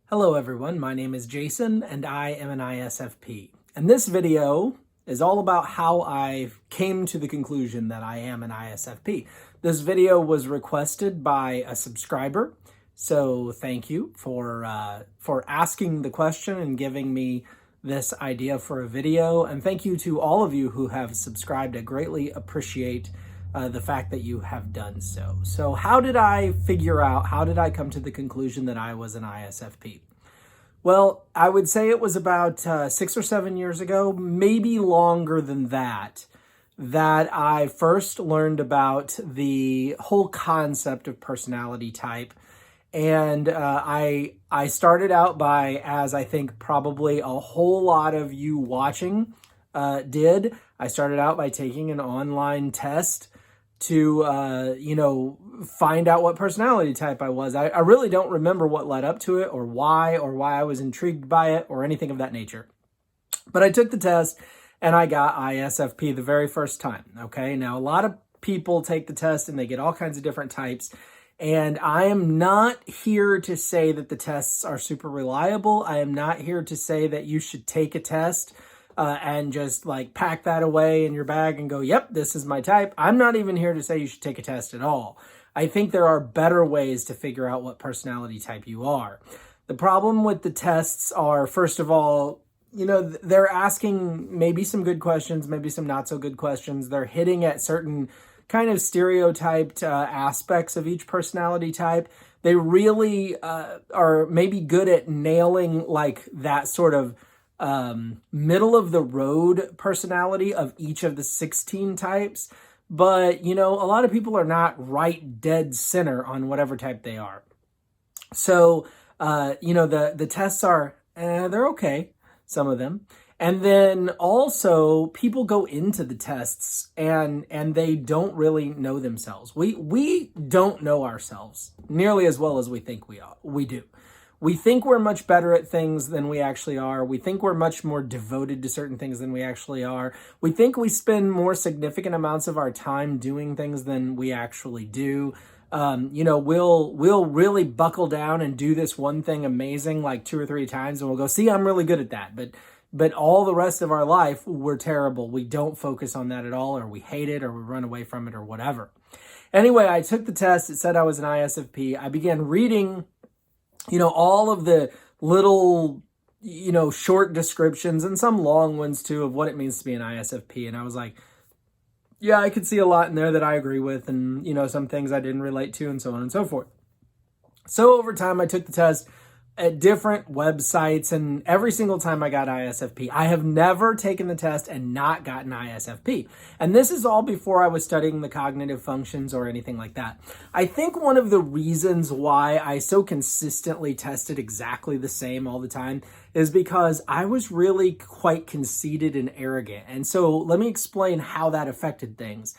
Hello everyone, my name is Jason and I am an ISFP. And this video is all about how I came to the conclusion that I am an ISFP. This video was requested by a subscriber, so thank you for asking the question and giving me this idea for a video. And thank you to all of you who have subscribed. I greatly appreciate the fact that you have done so. So how did I come to the conclusion that I was an ISFP? Well, I would say it was about 6 or 7 years ago, maybe longer than that I first learned about the whole concept of personality type. And I started out by, as I think probably a whole lot of you watching did, I started out by taking an online test to, find out what personality type I was. I really don't remember what led up to it or why I was intrigued by it or anything of that nature. But I took the test and I got ISFP the very first time. Okay. Now, a lot of people take the test and they get all kinds of different types. And I am not here to say that the tests are super reliable. I am not here to say that you should take a test and just like pack that away in your bag and go, yep, this is my type. I'm not even here to say you should take a test at all. I think there are better ways to figure out what personality type you are. The problem with the tests are, first of all, they're asking maybe some good questions, maybe some not so good questions. They're hitting at certain kind of stereotyped aspects of each personality type. They really are maybe good at nailing like that sort of middle of the road personality of each of the 16 types. But, a lot of people are not right dead center on whatever type they are. So, the tests are, they're okay, some of them. And then also people go into the tests and they don't really know themselves. We don't know ourselves nearly as well as we think we do. We think we're much better at things than we actually are. We think we're much more devoted to certain things than we actually are. We think we spend more significant amounts of our time doing things than we actually do. We'll really buckle down and do this one thing amazing like 2 or 3 times and we'll go, see, I'm really good at that. But all the rest of our life, we're terrible. We don't focus on that at all, or we hate it, or we run away from it, or whatever. Anyway, I took the test. It said I was an ISFP. I began reading all of the little, short descriptions and some long ones too of what it means to be an ISFP. And I was like, yeah, I could see a lot in there that I agree with and, some things I didn't relate to and so on and so forth. So over time, I took the test at different websites, and every single time I got ISFP. I have never taken the test and not gotten ISFP. And this is all before I was studying the cognitive functions or anything like that. I think one of the reasons why I so consistently tested exactly the same all the time is because I was really quite conceited and arrogant. And so let me explain how that affected things.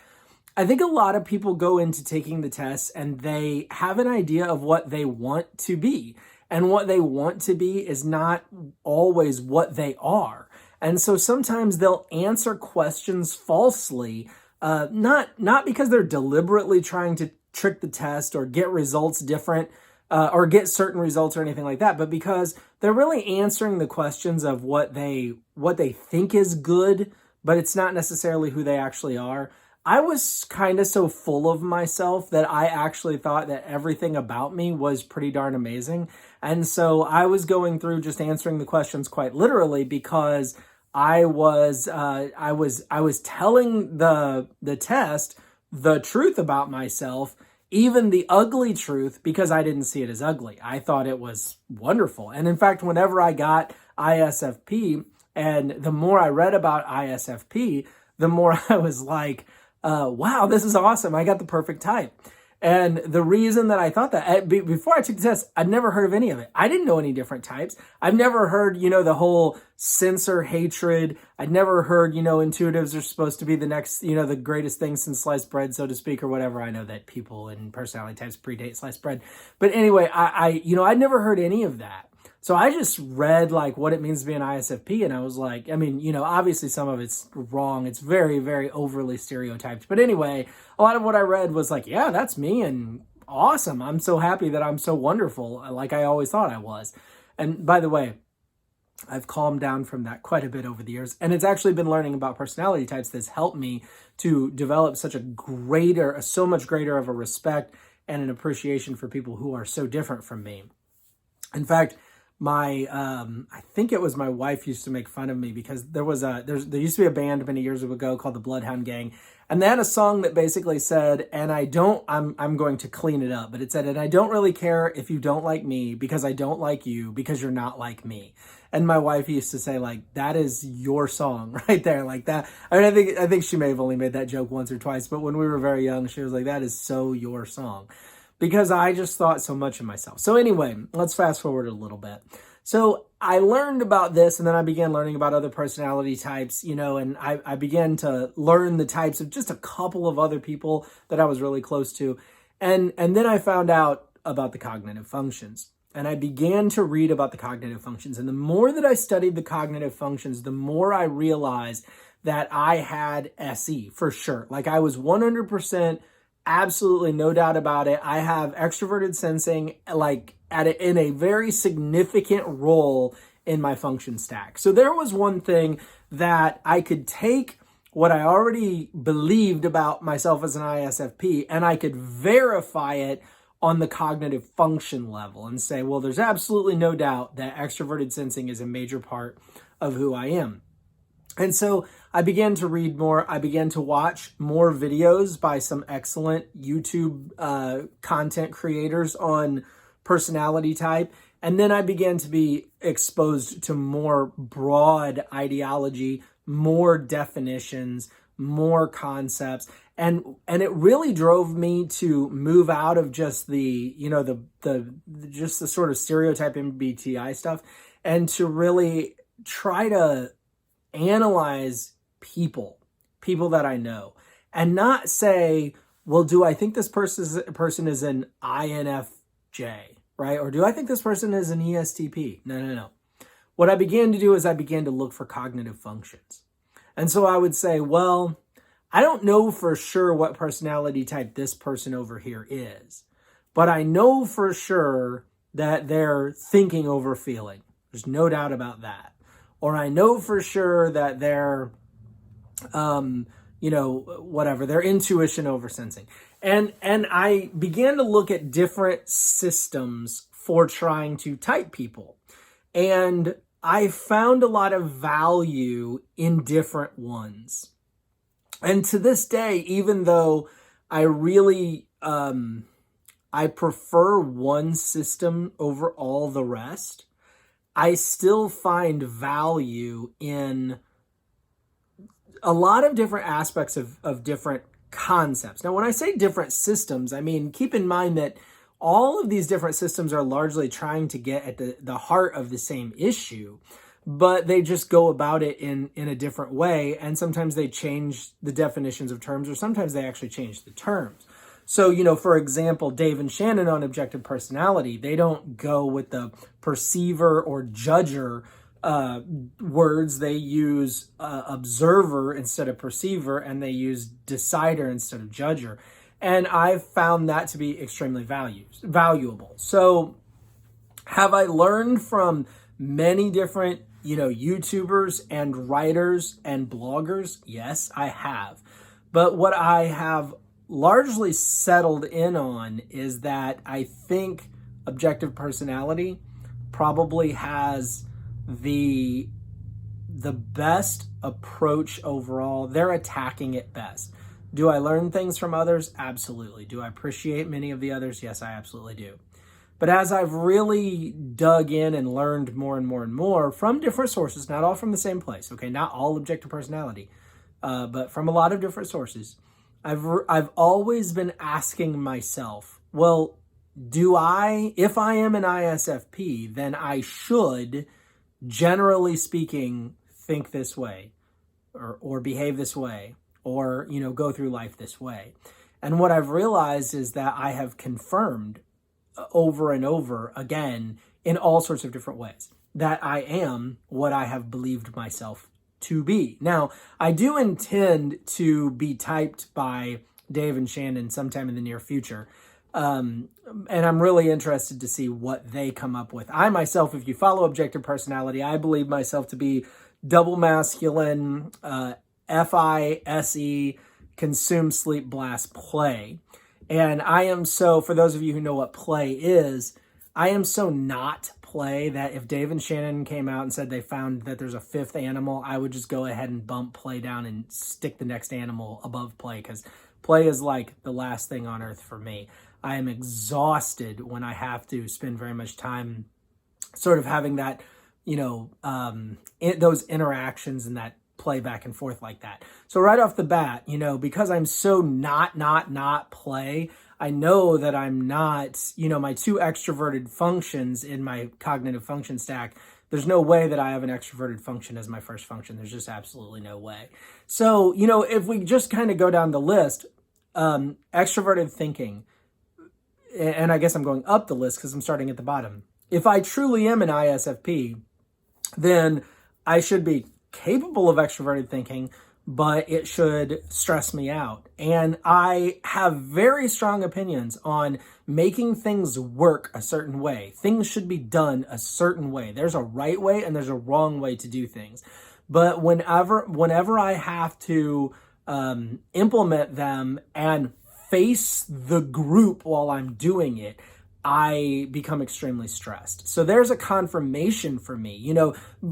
I think a lot of people go into taking the test and they have an idea of what they want to be. And what they want to be is not always what they are. And so sometimes they'll answer questions falsely, not because they're deliberately trying to trick the test or get results different or get certain results or anything like that, but because they're really answering the questions of what they think is good, but it's not necessarily who they actually are. I was kind of so full of myself that I actually thought that everything about me was pretty darn amazing. And so I was going through just answering the questions quite literally because I was telling the test the truth about myself, even the ugly truth, because I didn't see it as ugly. I thought it was wonderful. And in fact, whenever I got ISFP, and the more I read about ISFP, the more I was like, wow, this is awesome. I got the perfect type. And the reason that I thought that, before I took the test, I'd never heard of any of it. I didn't know any different types. I've never heard, the whole censor hatred. I'd never heard, intuitives are supposed to be the next, the greatest thing since sliced bread, so to speak, or whatever. I know that people and personality types predate sliced bread. But anyway, I'd never heard any of that. So I just read like what it means to be an ISFP, and I was like, obviously some of it's wrong. It's very, very overly stereotyped. But anyway, a lot of what I read was like, yeah, that's me, and awesome. I'm so happy that I'm so wonderful, like I always thought I was. And by the way, I've calmed down from that quite a bit over the years. And it's actually been learning about personality types that's helped me to develop so much greater of a respect and an appreciation for people who are so different from me. In fact, I think it was my wife used to make fun of me because there used to be a band many years ago called the Bloodhound Gang, and they had a song that basically said, I'm going to clean it up, but it said, and I don't really care if you don't like me because I don't like you because you're not like me. And my wife used to say, like, that is your song right there, like that. I mean, I think she may have only made that joke once or twice, but when we were very young, she was like, that is so your song. Because I just thought so much of myself. So anyway, let's fast forward a little bit. So I learned about this, and then I began learning about other personality types, and I began to learn the types of just a couple of other people that I was really close to. And then I found out about the cognitive functions. And I began to read about the cognitive functions. And the more that I studied the cognitive functions, the more I realized that I had SE for sure. Like I was 100%, absolutely no doubt about it. I have extroverted sensing in a very significant role in my function stack. So there was one thing that I could take what I already believed about myself as an ISFP and I could verify it on the cognitive function level and say, well, there's absolutely no doubt that extroverted sensing is a major part of who I am. And so I began to read more. I began to watch more videos by some excellent YouTube content creators on personality type. And then I began to be exposed to more broad ideology, more definitions, more concepts. And it really drove me to move out of just the sort of stereotype MBTI stuff and to really try to analyze people that I know and not say, well, do I think this person is an INFJ, right? Or do I think this person is an ESTP? No. What I began to do is I began to look for cognitive functions. And so I would say, well, I don't know for sure what personality type this person over here is, but I know for sure that they're thinking over feeling. There's no doubt about that. Or I know for sure that they're, their intuition over sensing. And I began to look at different systems for trying to type people. And I found a lot of value in different ones. And to this day, even though I really, I prefer one system over all the rest, I still find value in a lot of different aspects of different concepts. Now, when I say different systems, I mean, keep in mind that all of these different systems are largely trying to get at the heart of the same issue, but they just go about it in a different way. And sometimes they change the definitions of terms, or sometimes they actually change the terms. So, for example, Dave and Shannon on objective personality, they don't go with the perceiver or judger words. They use observer instead of perceiver, and they use decider instead of judger. And I've found that to be extremely valuable. So have I learned from many different, YouTubers and writers and bloggers? Yes, I have. But what I have largely settled in on is that I think objective personality probably has the best approach overall. They're attacking it best. Do I learn things from others? Absolutely. Do I appreciate many of the others? Yes, I absolutely do. But as I've really dug in and learned more and more and more from different sources, not all from the same place, okay, not all objective personality, but from a lot of different sources, I've always been asking myself, well, if I am an ISFP, then I should, generally speaking, think this way or behave this way or, go through life this way. And what I've realized is that I have confirmed over and over again in all sorts of different ways that I am what I have believed myself to be. Now, I do intend to be typed by Dave and Shannon sometime in the near future, And I'm really interested to see what they come up with. I myself, if you follow Objective Personality, I believe myself to be double masculine, FISE, consume, sleep, blast, play. And I am so, for those of you who know what play is, I am so not play that if Dave and Shannon came out and said they found that there's a fifth animal, I would just go ahead and bump play down and stick the next animal above play, because play is like the last thing on earth for me. I am exhausted when I have to spend very much time sort of having that, those interactions and that play back and forth like that. So right off the bat, because I'm so not play, I know that I'm not, my two extroverted functions in my cognitive function stack, there's no way that I have an extroverted function as my first function. There's just absolutely no way. So, if we just kind of go down the list, extroverted thinking, and I guess I'm going up the list because I'm starting at the bottom. If I truly am an ISFP, then I should be capable of extroverted thinking, but it should stress me out. And I have very strong opinions on making things work a certain way. Things should be done a certain way. There's a right way and there's a wrong way to do things. But whenever I have to implement them and face the group while I'm doing it, I become extremely stressed. So there's a confirmation for me.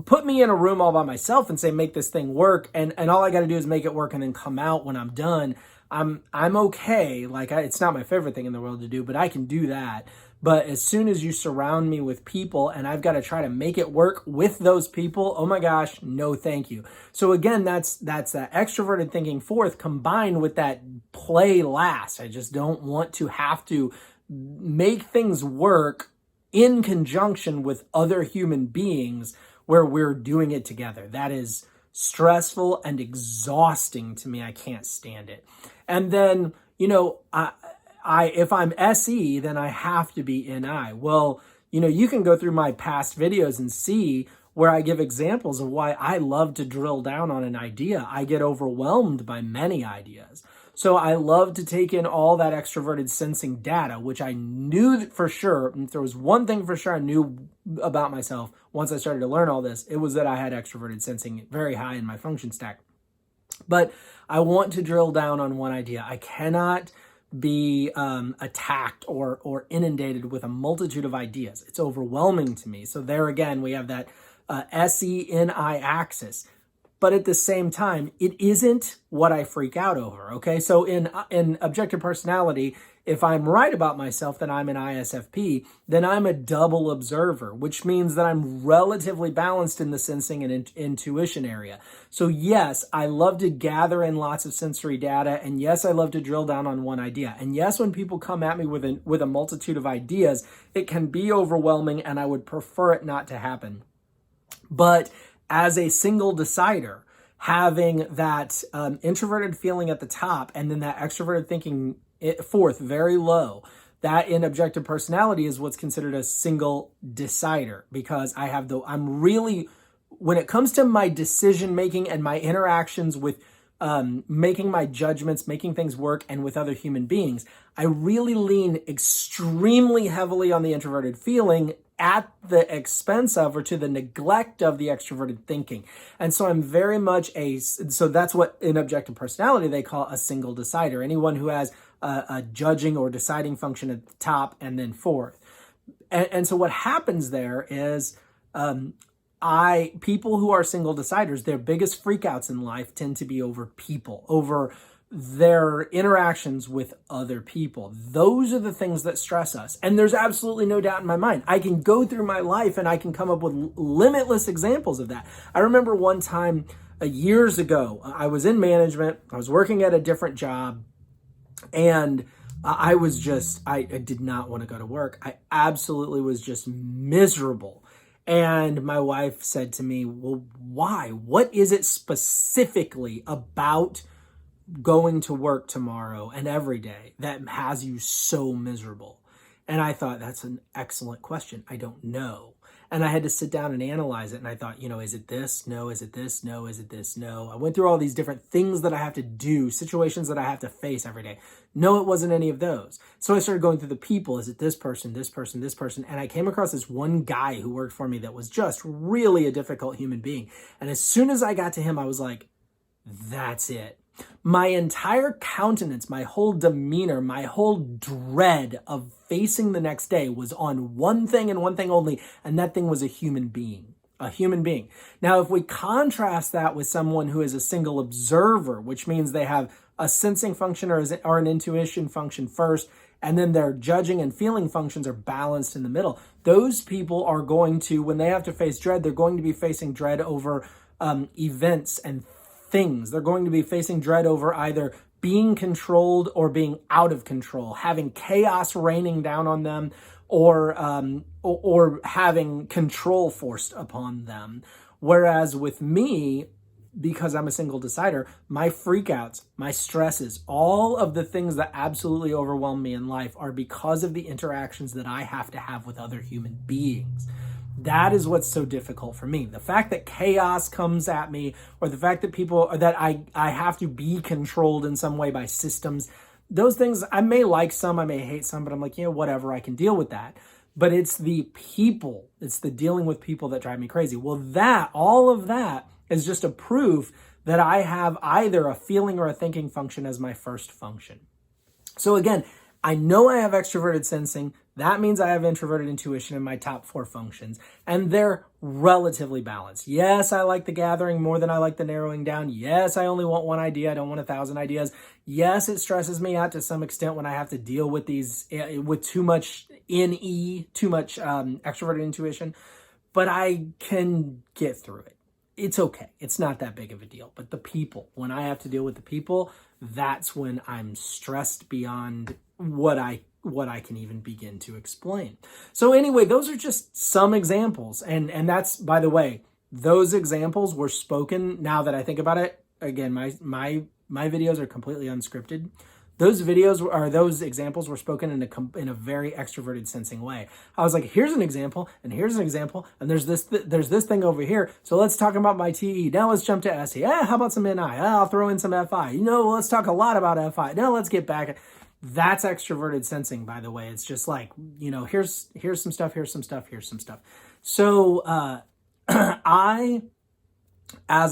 Put me in a room all by myself and say, make this thing work. And all I got to do is make it work and then come out when I'm done. I'm okay. It's not my favorite thing in the world to do, but I can do that. But as soon as you surround me with people and I've got to try to make it work with those people, oh my gosh, no thank you. So again, that's that extroverted thinking fourth combined with that play last. I just don't want to have to make things work in conjunction with other human beings where we're doing it together. That is stressful and exhausting to me. I can't stand it. And then, if I'm SE, then I have to be NI. Well, you can go through my past videos and see where I give examples of why I love to drill down on an idea. I get overwhelmed by many ideas. So I love to take in all that extroverted sensing data, which I knew for sure, if there was one thing for sure I knew about myself once I started to learn all this, it was that I had extroverted sensing very high in my function stack. But I want to drill down on one idea. I cannot be attacked or inundated with a multitude of ideas. It's overwhelming to me. So there again, we have that SENI axis. But at the same time, it isn't what I freak out over, okay? So in Objective Personality, if I'm right about myself that I'm an ISFP, then I'm a double observer, which means that I'm relatively balanced in the sensing and intuition area. So yes, I love to gather in lots of sensory data, and yes, I love to drill down on one idea. And yes, when people come at me with a multitude of ideas, it can be overwhelming, and I would prefer it not to happen. But as a single decider, having that introverted feeling at the top and then that extroverted thinking fourth, very low, that in Objective Personality is what's considered a single decider, because I'm really, when it comes to my decision making and my interactions with making my judgments, making things work, and with other human beings, I really lean extremely heavily on the introverted feeling at the expense of or to the neglect of the extroverted thinking. And so I'm very much so that's what in Objective Personality they call a single decider. Anyone who has a judging or deciding function at the top and then fourth. And so what happens there is people who are single deciders, their biggest freakouts in life tend to be over people, over their interactions with other people. Those are the things that stress us. And there's absolutely no doubt in my mind. I can go through my life and I can come up with limitless examples of that. I remember one time years ago, I was in management. I was working at a different job, and I did not want to go to work. I absolutely was just miserable. And my wife said to me, well, why? What is it specifically about going to work tomorrow and every day that has you so miserable? And I thought, that's an excellent question. I don't know. And I had to sit down and analyze it. And I thought, is it this? No. Is it this? No. Is it this? No. I went through all these different things that I have to do, situations that I have to face every day. No, it wasn't any of those. So I started going through the people. Is it this person, this person, this person? And I came across this one guy who worked for me that was just really a difficult human being. And as soon as I got to him, I was like, that's it. My entire countenance, my whole demeanor, my whole dread of facing the next day was on one thing and one thing only, and that thing was a human being. A human being. Now, if we contrast that with someone who is a single observer, which means they have a sensing function or an intuition function first, and then their judging and feeling functions are balanced in the middle, those people are going to, when they have to face dread, they're going to be facing dread over events and things. They're going to be facing dread over either being controlled or being out of control, having chaos raining down on them, or having control forced upon them. Whereas with me, because I'm a single decider, my freakouts, my stresses, all of the things that absolutely overwhelm me in life are because of the interactions that I have to have with other human beings. That is what's so difficult for me. The fact that chaos comes at me, or the fact that I have to be controlled in some way by systems, those things, I may like some, I may hate some, but I'm like, whatever, I can deal with that. But it's the people, it's the dealing with people that drive me crazy. Well, all of that is just a proof that I have either a feeling or a thinking function as my first function. So again, I know I have extroverted sensing. That means I have introverted intuition in my top 4 functions, and they're relatively balanced. Yes, I like the gathering more than I like the narrowing down. Yes, I only want one idea. I don't want 1,000 ideas. Yes, it stresses me out to some extent when I have to deal with with too much too much extroverted intuition, but I can get through it. It's okay. It's not that big of a deal. But the people, when I have to deal with the people, that's when I'm stressed beyond what I can even begin to explain. So anyway, those are just some examples. And that's, by the way, those examples were spoken, now that I think about it. Again, my videos are completely unscripted. Those examples were spoken in a very extroverted sensing way. I was like, here's an example, and here's an example, and there's this thing over here. So let's talk about my TE. Now let's jump to SE. How about some NI? I'll throw in some FI. Let's talk a lot about FI. Now let's get back. That's extroverted sensing, by the way. It's just like, here's some stuff, here's some stuff, here's some stuff. So as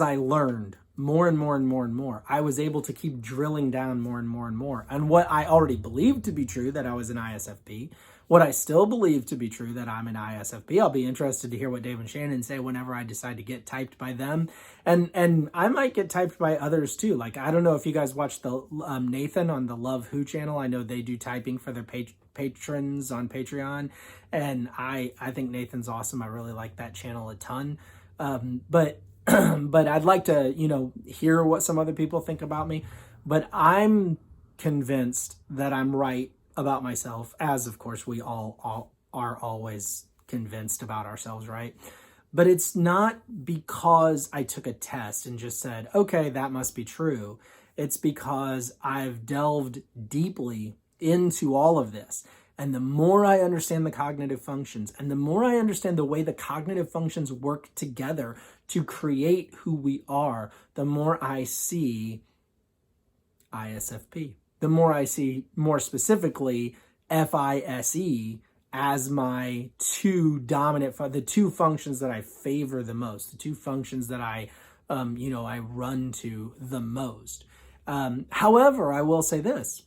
I learned more and more and more and more, I was able to keep drilling down more and more and more. And what I already believed to be true, that I was an ISFP, what I still believe to be true, that I'm an ISFP. I'll be interested to hear what Dave and Shannon say whenever I decide to get typed by them. And I might get typed by others too. Like, I don't know if you guys watch the Nathan on the Love Who channel. I know they do typing for their patrons on Patreon. And I think Nathan's awesome. I really like that channel a ton. But I'd like to, hear what some other people think about me. But I'm convinced that I'm right about myself, as of course we all are always convinced about ourselves, right? But it's not because I took a test and just said, okay, that must be true. It's because I've delved deeply into all of this. And the more I understand the cognitive functions, and the more I understand the way the cognitive functions work together to create who we are, the more I see ISFP. The more I see, more specifically, FISE as my the two functions that I favor the most, the two functions that I run to the most. However, I will say this.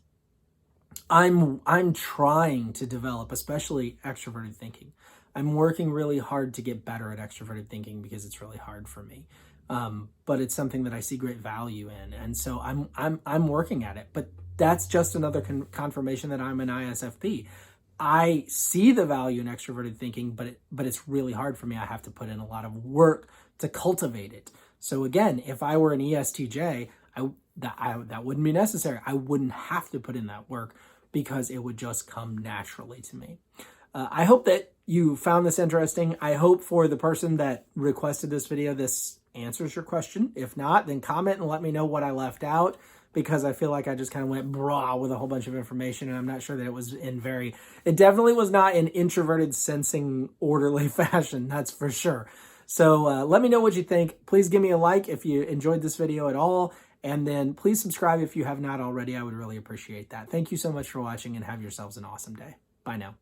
I'm trying to develop, especially extroverted thinking. I'm working really hard to get better at extroverted thinking because it's really hard for me. But it's something that I see great value in. And so I'm working at it. But that's just another confirmation that I'm an ISFP. I see the value in extroverted thinking, but it's really hard for me. I have to put in a lot of work to cultivate it. So again, if I were an ESTJ, that wouldn't be necessary. I wouldn't have to put in that work because it would just come naturally to me. I hope that you found this interesting. I hope for the person that requested this video, this answers your question. If not, then comment and let me know what I left out, because I feel like I just kind of went brah with a whole bunch of information, and I'm not sure that it was it definitely was not in introverted sensing orderly fashion, that's for sure. So let me know what you think. Please give me a like if you enjoyed this video at all. And then please subscribe if you have not already. I would really appreciate that. Thank you so much for watching and have yourselves an awesome day. Bye now.